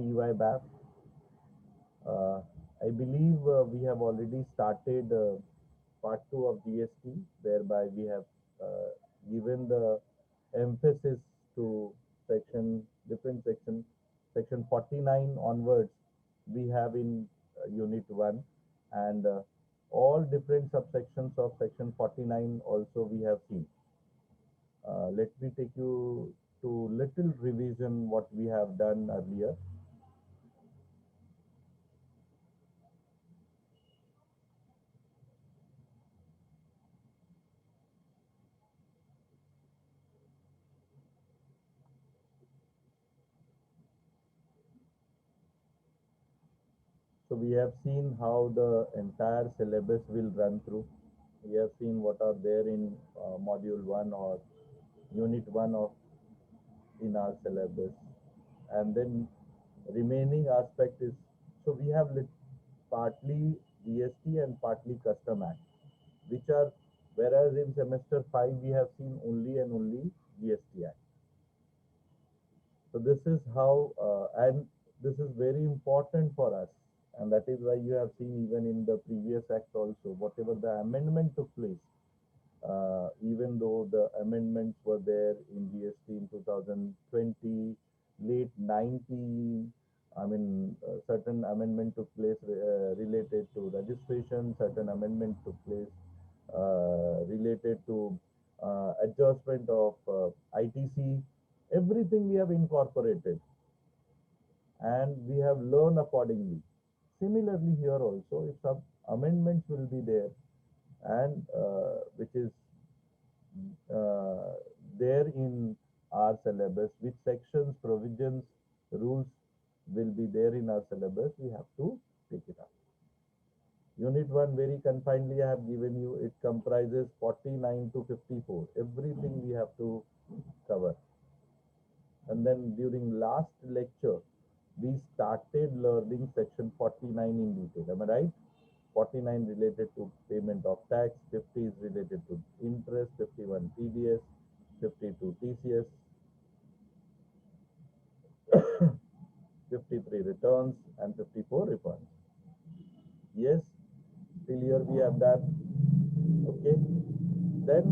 TY BAF. Uh, I believe we have already started part 2 of GST, whereby we have uh, given the emphasis to different section 49 onwards, we have in unit 1, and all different subsections of section 49 also we have seen. Let me take you to little revision what we have done earlier. So we have seen how the entire syllabus will run through. We have seen what are there in module 1 or unit 1 of in our syllabus, and then remaining aspect is, so we have partly GST and partly custom act, which are, whereas in semester 5 we have seen only and only GST act. So this is how, and this is very important for us, and that is why you have seen even in the previous act also, whatever the amendment took place, even though the amendments were there in GST in 2020, late 19, I mean, certain amendment took place related to registration, certain amendment took place related to adjustment of ITC, everything we have incorporated and we have learned accordingly. Similarly, here also, if some amendments will be there and which is uh, there in our syllabus, which sections, provisions, rules will be there in our syllabus, we have to pick it up. Unit 1, very confinedly I have given you, it comprises 49 to 54. Everything we have to cover. And then during last lecture, we started learning section 49 in detail. Am I right? 49 related to payment of tax, 50 is related to interest, 51 TDS, 52 TCS, 53 returns, and 54 refunds. Yes, till here we have done. Okay. Then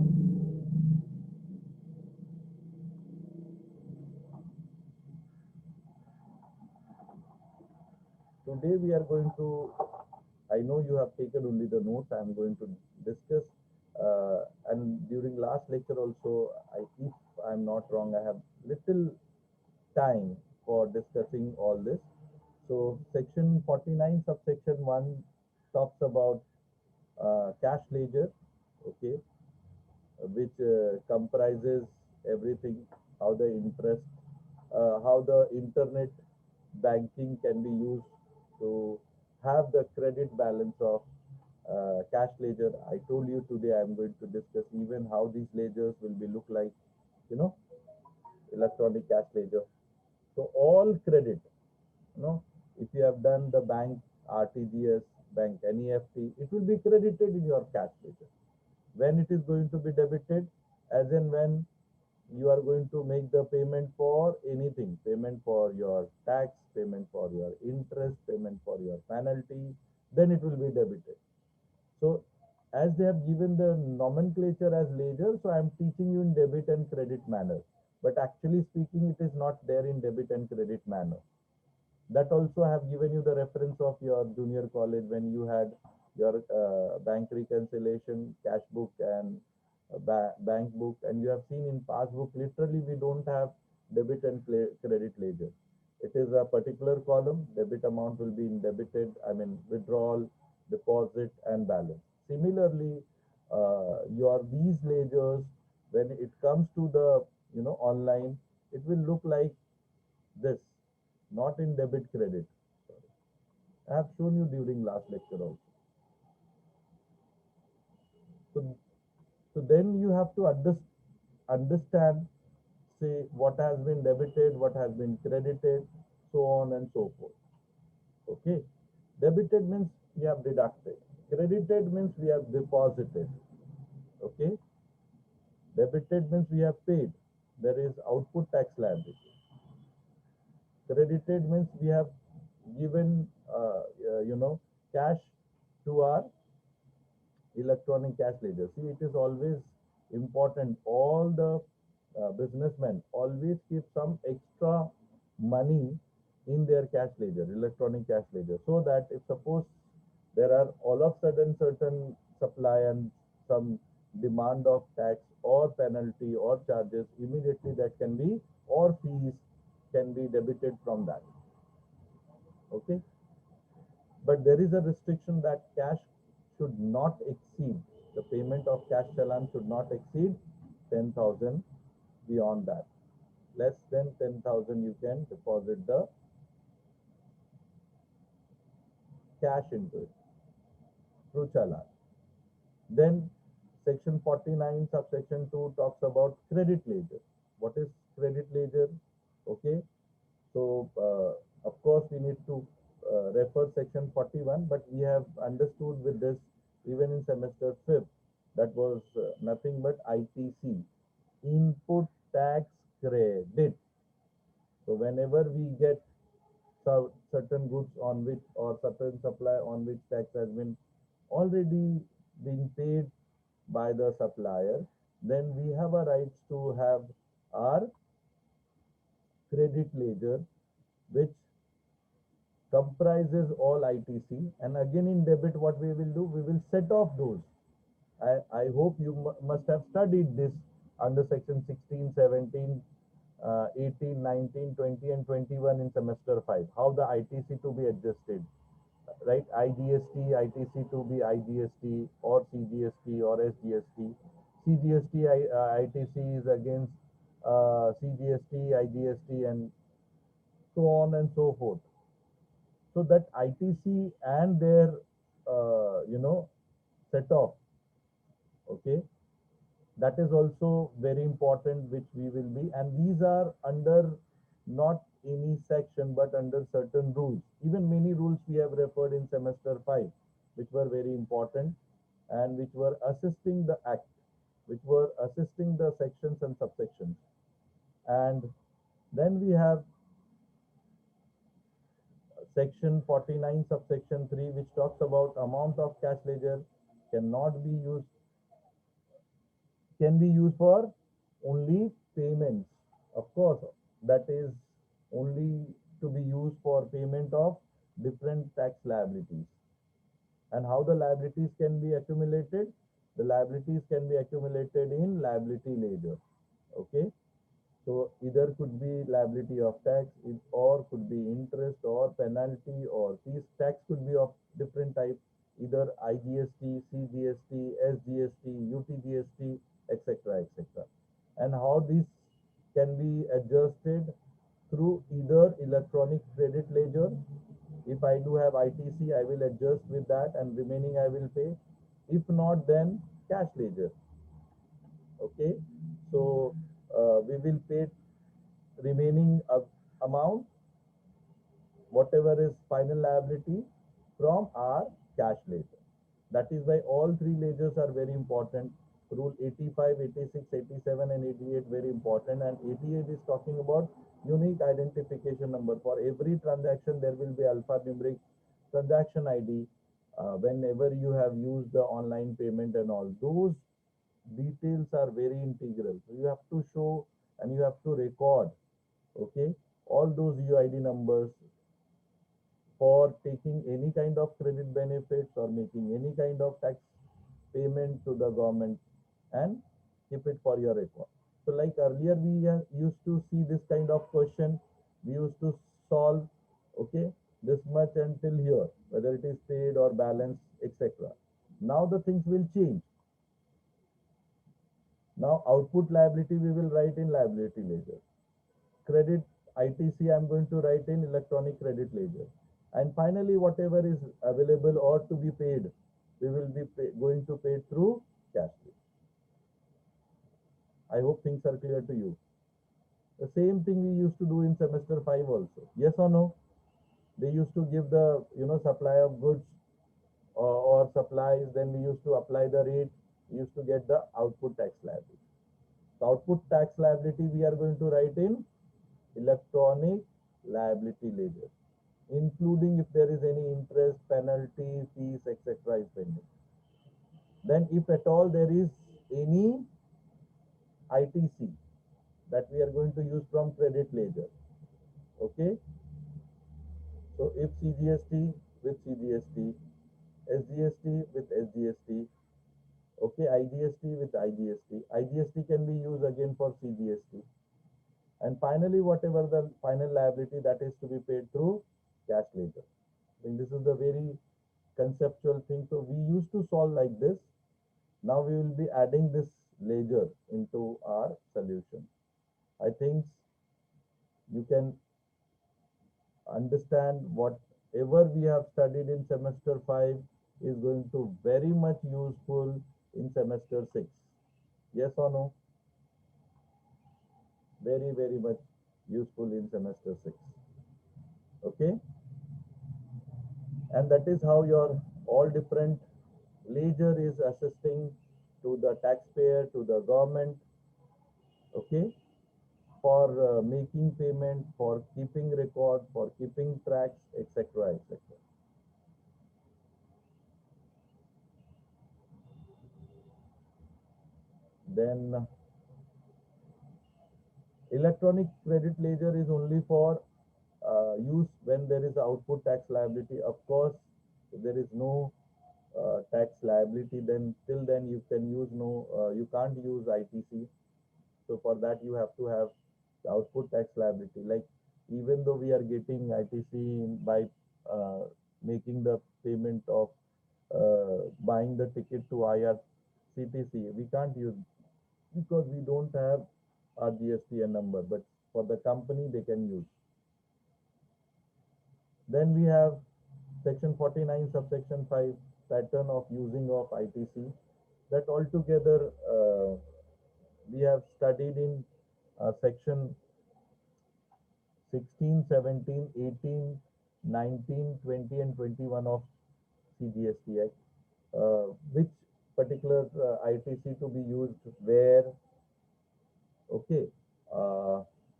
today we are going to, I know you have taken only the notes, I am going to discuss, and during last lecture also, if I am not wrong, I have little time for discussing all this. So section 49 subsection 1 talks about cash ledger, okay, which comprises everything, how the interest, how the internet banking can be used to have the credit balance of cash ledger. I told you today I am going to discuss even how these ledgers will be look like, you know, electronic cash ledger. So all credit, you know, if you have done the bank RTGS, bank NEFT, it will be credited in your cash ledger. When it is going to be debited, as in when you are going to make the payment for anything, payment for your tax, payment for your interest, payment for your penalty, then it will be debited. So as they have given the nomenclature as ledger, so I am teaching you in debit and credit manner. But actually speaking, it is not there in debit and credit manner. That also I have given you the reference of your junior college when you had your bank reconciliation, cash book, and bank book, and you have seen in passbook, literally we don't have debit and credit ledger. It is a particular column. Debit amount will be in debited, I mean withdrawal, deposit, and balance. Similarly, your these ledgers, when it comes to the online, it will look like this, not in debit credit. I have shown you during last lecture also. So, so then you have to understand, say what has been debited, what has been credited, so on and so forth. Okay. Debited means we have deducted. Credited means we have deposited. Okay. Debited means we have paid. There is output tax liability. Credited means we have given, cash to our electronic cash ledger. See, it is always important. All the businessmen always keep some extra money in their cash ledger, electronic cash ledger, so that if suppose there are all of sudden certain supply and some demand of tax or penalty or charges, immediately that can be, or fees can be debited from that. Okay, but there is a restriction that cash should not exceed, the payment of cash challan should not exceed 10,000. Beyond that, less than 10,000, you can deposit the cash into it through challan. Then section 49 subsection 2 talks about credit ledger. What is credit ledger? Okay, so of course we need to refer section 41, but we have understood with this even in semester 5th, that was nothing but ITC, input tax credit. So whenever we get certain goods on which, or certain supply on which tax has been already been paid by the supplier, then we have a right to have our credit ledger, which comprises all ITC. And again in debit, what we will do, we will set off those. I hope you must have studied this under section 16, 17, 18, 19, 20 and 21 in semester 5, how the ITC to be adjusted, right? IGST, ITC to be IGST or CGST or SGST. CGST, ITC is against CGST, IGST and so on and so forth. So that ITC and their, set off, okay, that is also very important, which we will be, and these are under not any section but under certain rules. Even many rules we have referred in semester 5, which were very important and which were assisting the act, which were assisting the sections and subsections. And then we have section 49 subsection 3, which talks about amount of cash ledger cannot be used, can be used for only payments. Of course, that is only to be used for payment of different tax liabilities. And how the liabilities can be accumulated? The liabilities can be accumulated in liability ledger. Okay, so either could be liability of tax, or could be interest or penalty or fees. Tax could be of different types, either IGST, CGST, SGST, UTGST, etc., etc. And how this can be adjusted through either electronic credit ledger. If I do have ITC, I will adjust with that and remaining I will pay. If not, then cash ledger. Okay, so we will pay remaining amount, whatever is final liability, from our cash ledger. That is why all three ledgers are very important. Rule 85, 86, 87 and 88 very important, and 88 is talking about unique identification number. For every transaction there will be alphanumeric transaction ID. Whenever you have used the online payment and all, those details are very integral. So you have to show and you have to record, okay, all those UID numbers for taking any kind of credit benefits or making any kind of tax payment to the government, and keep it for your record. So like earlier we used to see this kind of question, we used to solve, okay, this much until here, whether it is paid or balance, etc. Now the things will change. Now output liability we will write in liability ledger. Credit ITC I'm going to write in electronic credit ledger. And finally, whatever is available or to be paid, we will be going to pay through cash. I hope things are clear to you. The same thing we used to do in semester 5 also. Yes or no? They used to give the supply of goods or supplies, then we used to apply the rate, we used to get the output tax liability. The output tax liability we are going to write in electronic liability ledger, including if there is any interest, penalty, fees, etc. is pending. Then if at all there is any ITC that we are going to use from credit ledger. Okay. So if CGST with CGST, SGST with SGST, okay, IGST with IGST. IGST can be used again for CGST. And finally, whatever the final liability that is to be paid through cash ledger. I think this is the very conceptual thing. So we used to solve like this. Now we will be adding this ledger into our solution. I think you can understand whatever we have studied in semester 5 is going to very much useful in semester 6. Yes or no? Very, very much useful in semester 6. Okay? And that is how your all different ledger is assisting to the taxpayer, to the government, okay, for making payment, for keeping record, for keeping tracks, etc., etc. Then electronic credit ledger is only for use when there is output tax liability. Of course, if there is no tax liability, then till then you can use you can't use ITC. So for that you have to have the output tax liability. Like even though we are getting ITC by making the payment of buying the ticket to IRCTC, we can't use because we don't have our GSTN number. But for the company, they can use. Then we have section 49 subsection 5 pattern of using of ITC. That altogether we have studied in section 16, 17, 18, 19, 20 and 21 of CGST Act. Which particular ITC to be used where? Okay.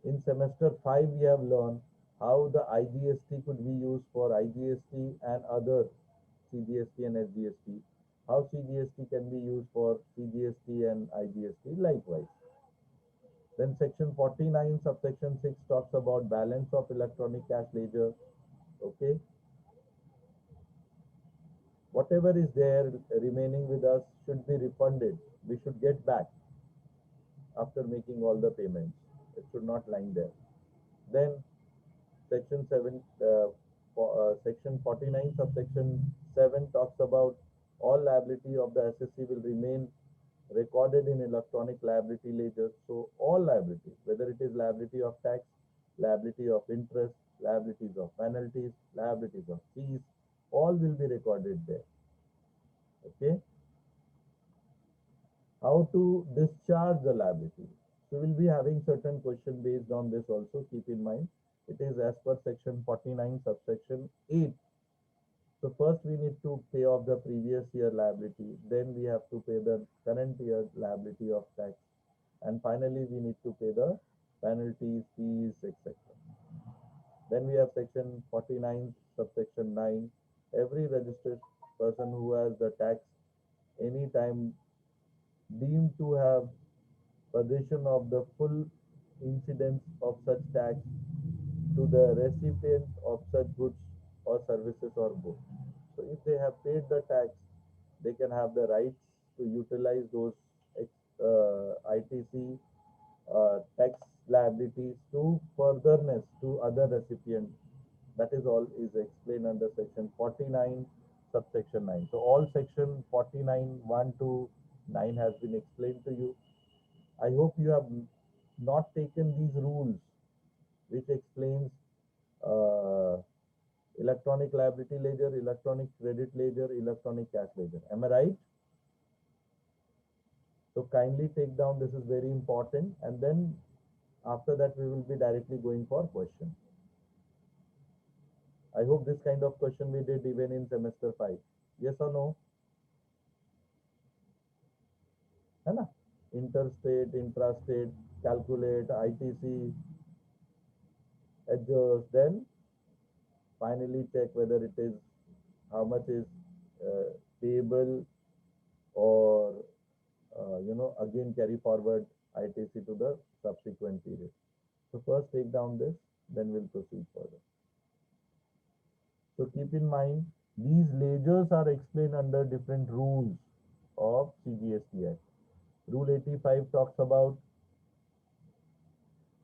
In semester 5 we have learned how the IGST could be used for IGST and other CGST and SGST. How CGST can be used for CGST and IGST likewise. Then section 49 subsection 6 talks about balance of electronic cash ledger. Okay. Whatever is there remaining with us should be refunded. We should get back after making all the payments. It should not lying there. Then section 7, section 49 subsection 7 talks about all liability of the SSC will remain recorded in electronic liability ledger. So all liability, whether it is liability of tax, liability of interest, liabilities of penalties, liabilities of fees, all will be recorded there. Okay. How to discharge the liability? So we'll be having certain question based on this also. Keep in mind, it is as per section 49 subsection 8. So first we need to pay off the previous year liability. Then we have to pay the current year liability of tax. And finally we need to pay the penalties, fees, etc. Then we have section 49 subsection 9. Every registered person who has the tax anytime deemed to have possession of the full incidence of such tax to the recipient of such goods or services or both. So if they have paid the tax, they can have the rights to utilize those ITC tax liabilities to furtherness to other recipients. That is all is explained under section 49 subsection 9. So all section 49 1 to 9 has been explained to you. I hope you have not taken these rules which explains electronic liability ledger, electronic credit ledger, electronic cash ledger. Am I right? So kindly take down, this is very important, and then after that we will be directly going for question. I hope this kind of question we did even in semester 5. Yes or no? है ना? Interstate, intrastate, calculate, ITC, adjust, then finally check whether it is how much is payable, or again carry forward ITC to the subsequent period. So first take down this, then we'll proceed further. So keep in mind, these ledgers are explained under different rules of CGST Act. Rule 85 talks about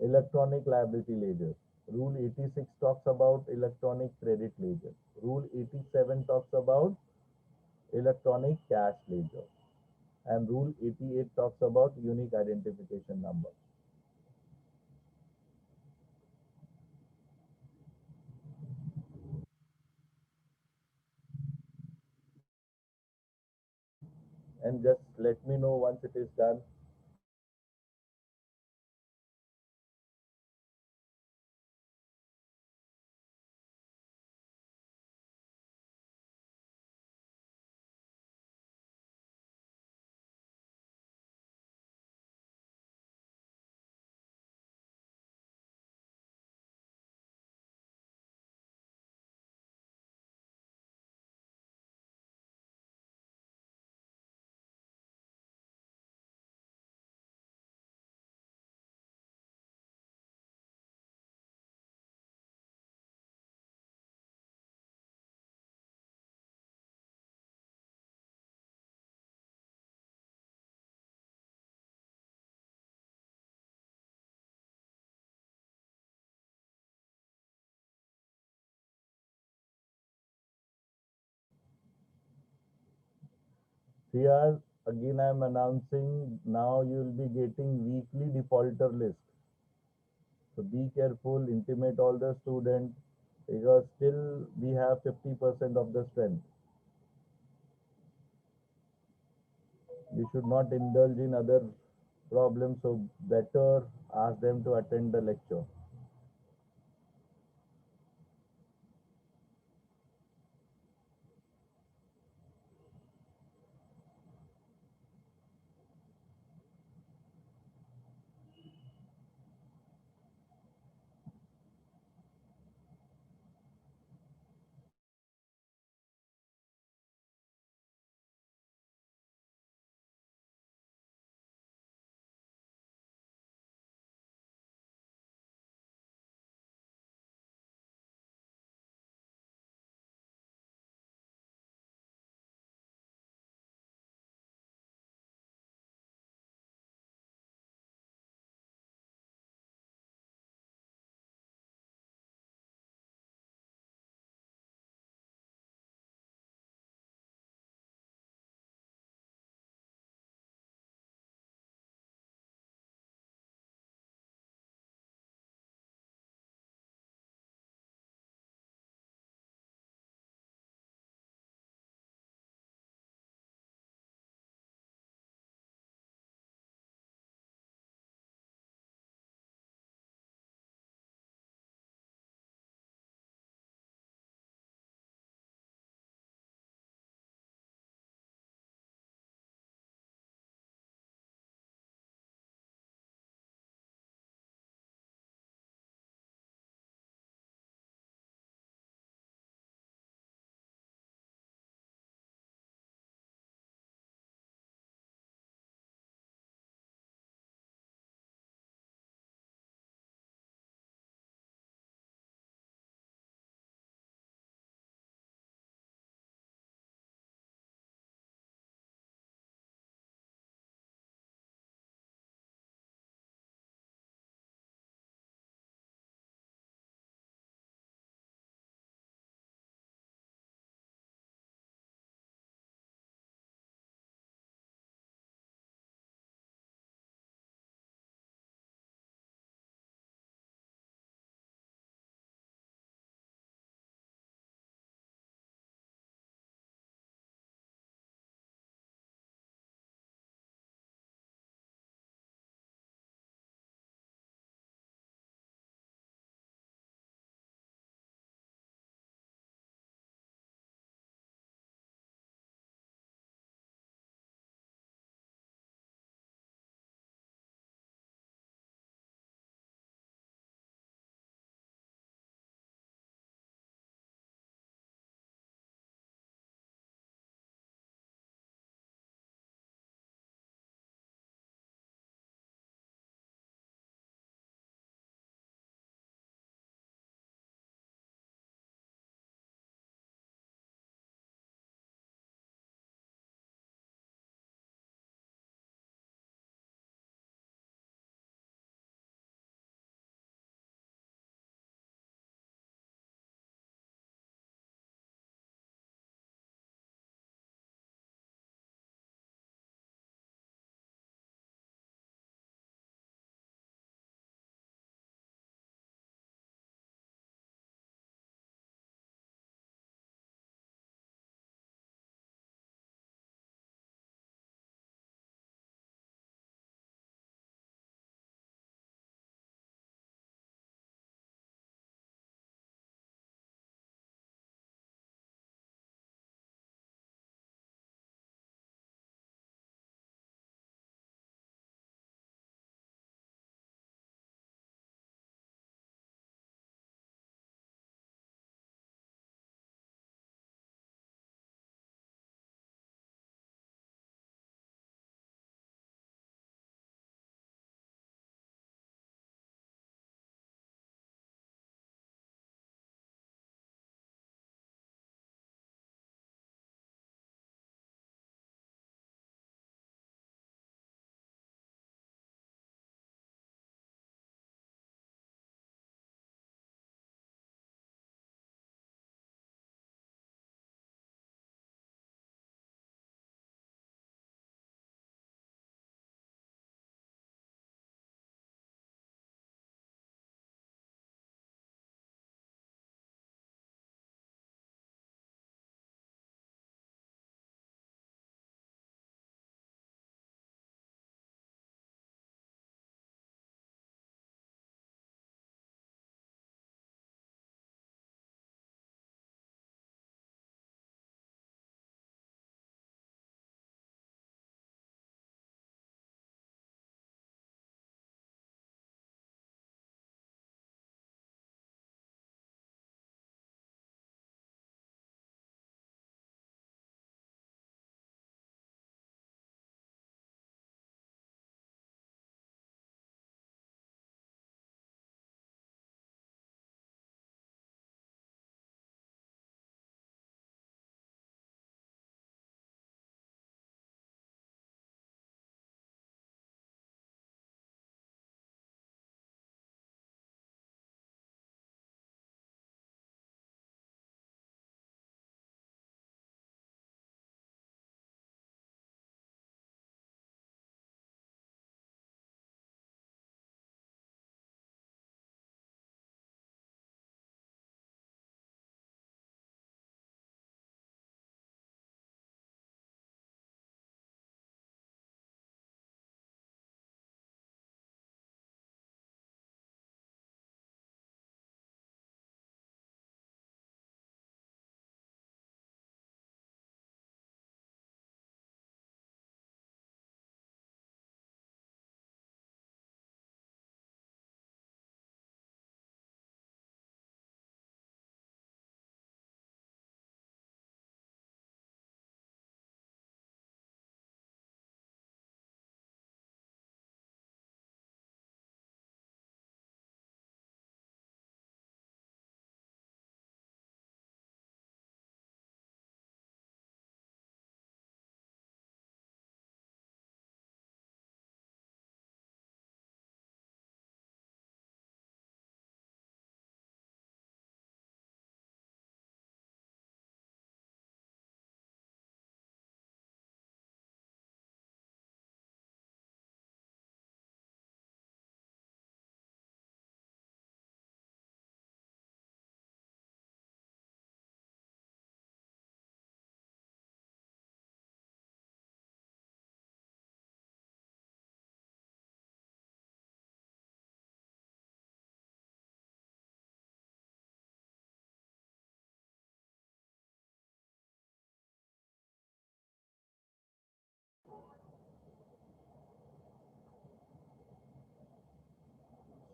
electronic liability ledger. Rule 86 talks about electronic credit ledger. Rule 87 talks about electronic cash ledger. And Rule 88 talks about unique identification number. And just let me know once it is done. Here again I am announcing, now you will be getting weekly defaulter list. So be careful, intimate all the students, because still we have 50% of the strength. You should not indulge in other problems, so better ask them to attend the lecture.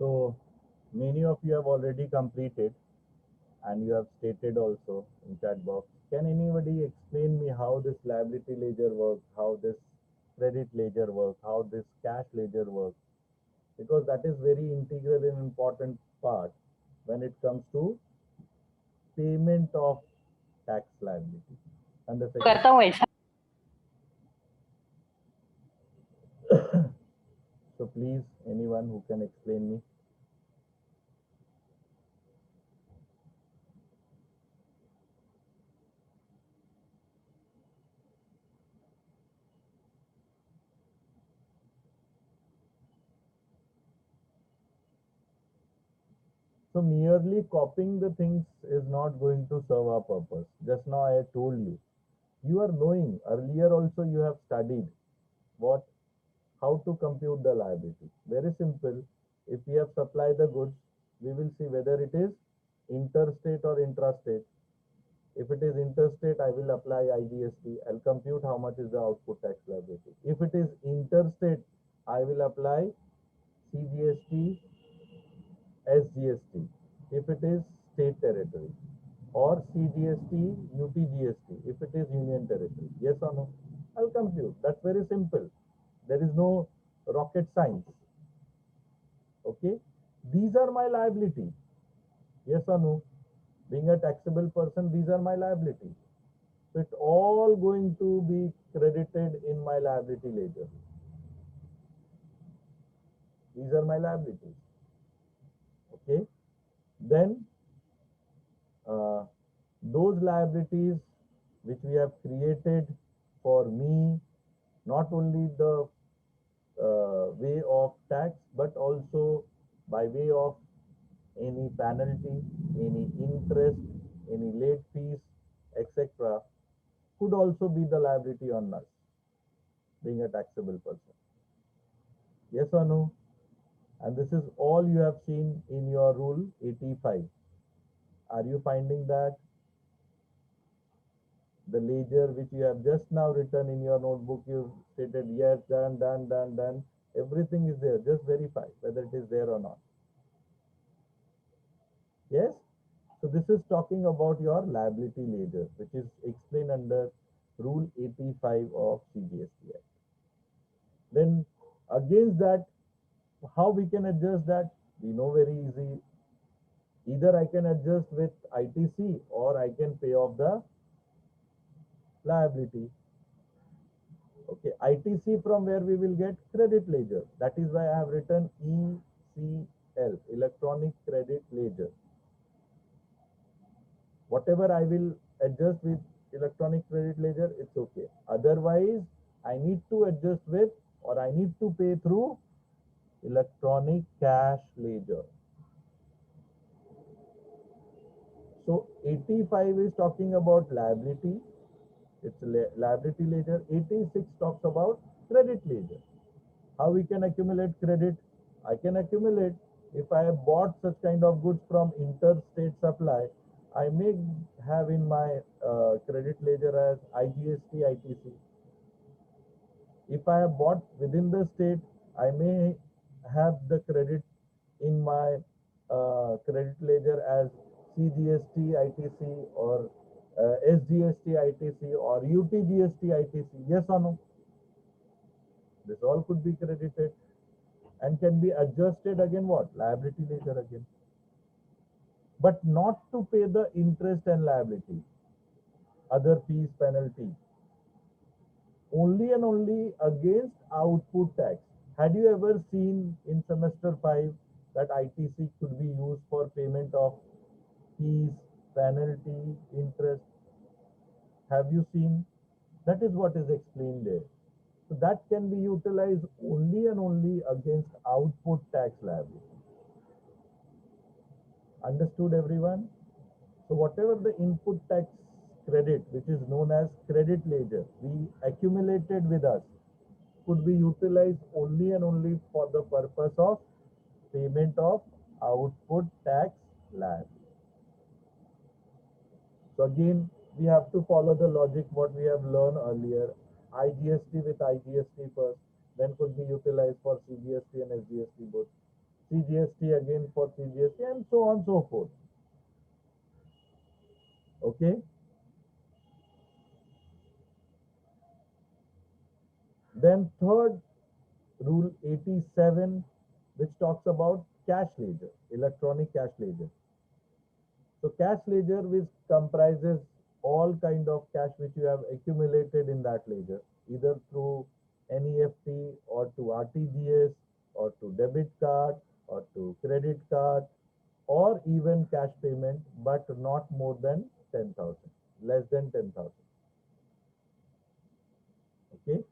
So many of you have already completed and you have stated also in chat box. Can anybody explain me how this liability ledger works, how this credit ledger works, how this cash ledger works? Because that is very integral and important part when it comes to payment of tax liability. And the second, करता हूँ ऐसा। so please, anyone who can explain me. So merely copying the things is not going to serve our purpose. Just now I told you. You are knowing, earlier also you have studied what, how to compute the liability. Very simple. If we have supplied the goods, we will see whether it is interstate or intrastate. If it is interstate, I will apply IGST. I'll compute how much is the output tax liability. If it is interstate, I will apply CGST, SGST. If it is state territory, or CGST, UTGST, if it is union territory. Yes or no? I'll compute. That's very simple. There is no rocket science. Okay? These are my liability. Yes or no? Being a taxable person, these are my liability. So it's all going to be credited in my liability ledger. These are my liabilities. Okay? Then those liabilities which we have created for me, not only the way of tax, but also by way of any penalty, any interest, any late fees, etc., could also be the liability on us, being a taxable person. Yes or no? And this is all you have seen in your rule 85. Are you finding that the ledger which you have just now written in your notebook, you stated yes, done, everything is there. Just verify whether it is there or not. Yes? So this is talking about your liability ledger, which is explained under Rule 85 of CGST Act. Then against that, how we can adjust that? We know very easy. Either I can adjust with ITC or I can pay off the liability. Okay, ITC from where we will get credit ledger. That is why I have written ECL, electronic credit ledger. Whatever I will adjust with electronic credit ledger, it's okay. Otherwise, I need to adjust with, or I need to pay through electronic cash ledger. So 85 is talking about liability. It's liability ledger. 86 talks about credit ledger. How we can accumulate credit? I can accumulate if I have bought such kind of goods from interstate supply. I may have in my credit ledger as IGST, ITC. If I have bought within the state, I may have the credit in my credit ledger as CGST, ITC, or SGST, ITC, or UTGST, ITC. Yes or no? This all could be credited and can be adjusted again what? Liability ledger again. But not to pay the interest and liability, other fees, penalty. Only and only against output tax. Had you ever seen in semester 5 that ITC could be used for payment of fees, penalty, interest? Have you seen? That is what is explained there. So that can be utilized only and only against output tax liability. Understood, everyone? So whatever the input tax credit, which is known as credit ledger, we accumulated with us, could be utilized only and only for the purpose of payment of output tax liability. So again, we have to follow the logic what we have learned earlier. IGST with IGST first, then could be utilized for CGST and SGST both. CGST again for CGST, and so on so forth. Okay. Then third, rule 87, which talks about cash ledger, electronic cash ledger. So cash ledger, which comprises all kind of cash which you have accumulated in that ledger, either through NEFT or to RTGS or to debit card or to credit card or even cash payment, but not more than 10,000, less than 10,000. Okay.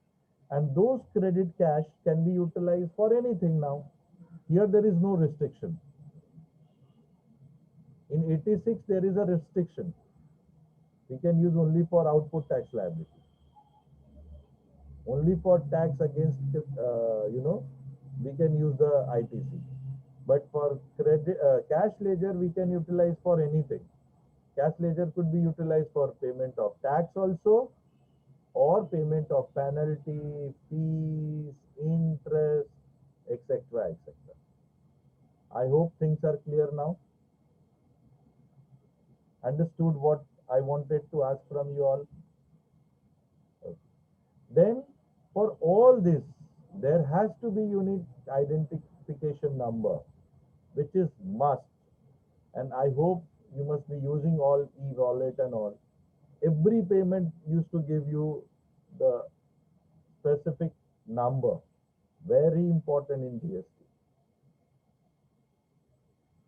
And those credit cash can be utilized for anything now. Here there is no restriction. In 86, there is a restriction. We can use only for output tax liability, only for tax against, we can use the ITC. But for credit, cash ledger, we can utilize for anything. Cash ledger could be utilized for payment of tax also, or payment of penalty, fees, interest, etc., etc. I hope things are clear now. Understood what I wanted to ask from you all? Okay. Then for all this, there has to be unique identification number, which is must. And I hope you must be using all e-wallet and all. Every payment used to give you the specific number, very important in GST,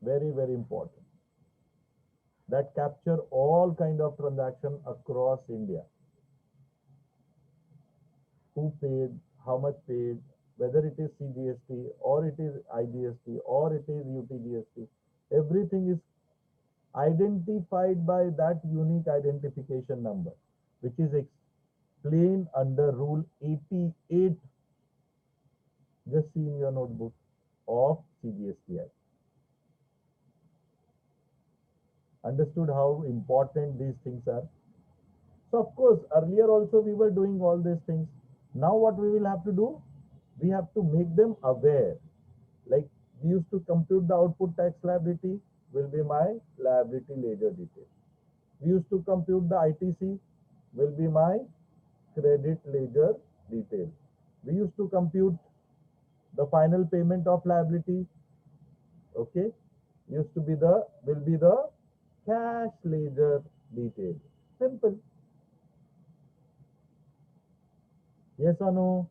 very, very important, that capture all kind of transaction across India. Who paid, how much paid, whether it is CGST or it is IGST or it is UTGST, everything is identified by that unique identification number, which is explained under Rule 88, just see in your notebook, of CGST Act. Understood how important these things are? So of course, earlier also we were doing all these things. Now what we will have to do? We have to make them aware. Like we used to compute the output tax liability will be my liability ledger detail. We used to compute the ITC will be my credit ledger detail. We used to compute the final payment of liability. Okay, used to be the will be the cash ledger detail. Simple. Yes or no?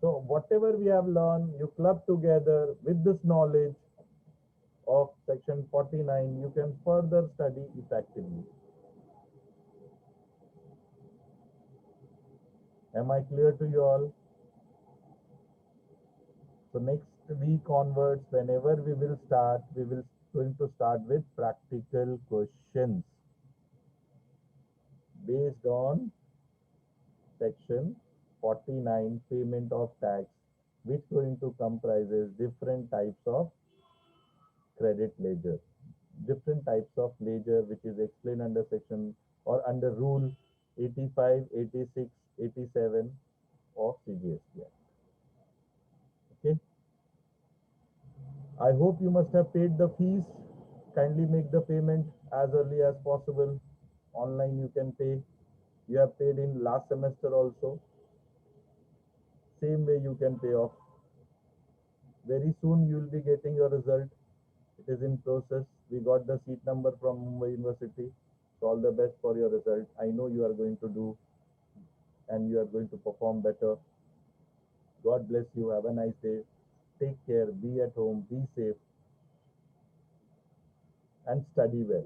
So whatever we have learned, you club together with this knowledge of section 49, you can further study effectively. Am I clear to you all? So next week onwards, whenever we will start, we will going to start with practical questions based on section 49, payment of tax, which going to comprises different types of credit ledger, different types of ledger, which is explained under section or under rule 85, 86, 87 of CGST Act. Okay. I hope you must have paid the fees. Kindly make the payment as early as possible. Online you can pay. You have paid in last semester also. Same way you can pay off. Very soon you will be getting your result. It is in process. We got the seat number from Mumbai University. So all the best for your result. I know you are going to do and you are going to perform better. God bless you. Have a nice day. Take care. Be at home. Be safe and study well.